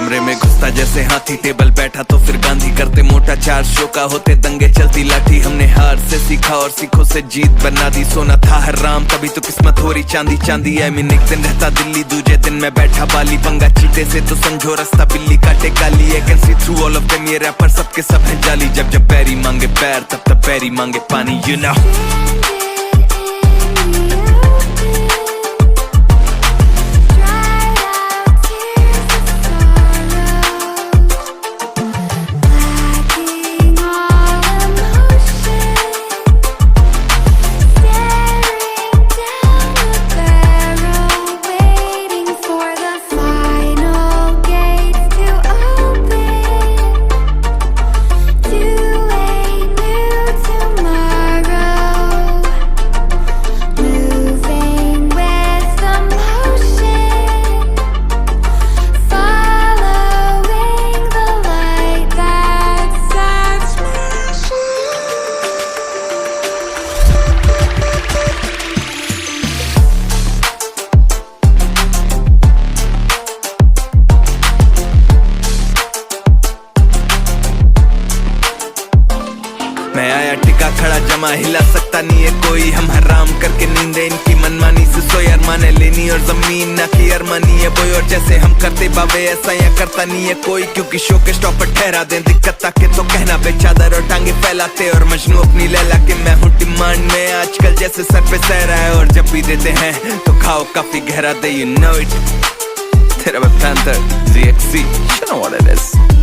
कमरे में घुसता जैसे हाथी, टेबल बैठा तो फिर गांधी, करते मोटा चार शो का होते दंगे, चलती लाठी। हमने हार से सीखा और सीखों से जीत बना दी, सोना था हराम तभी तो किस्मत हो रही चांदी चांदी। आई मीन एक दिन रहता दिल्ली, दूजे दिन मैं बैठा बाली, पंगा चीते से तो समझो रास्ता बिल्ली काटे काली। I can see through all of them, ये रैपर सबके सब हैं जाली। जब जब पैरी मांगे पैर तब तब पैरी मांगे पानी, यू नो। मैं आया टिका खड़ा जमा, हिला सकता नहीं है कोई। हम हराम करके नींदे इनकी मनमानी से सोए, अरमाने लेनी और जमीन ना की अरमानी है बोई। और जैसे हम करते बाबे ऐसा या करता नहीं है कोई, क्योंकि शो के स्टॉपर ठहरा दें दिक्कत ताके तो कहना बेचादर और टांगे फैलाते। और मजनू अपनी लैला के मैं हूँ डिमांड में आजकल, जैसे सर पे सह रहा है। और जब भी देते हैं तो खाओ काफी गहरा दे, you know it। तेरा panther ZXC, you know what it is।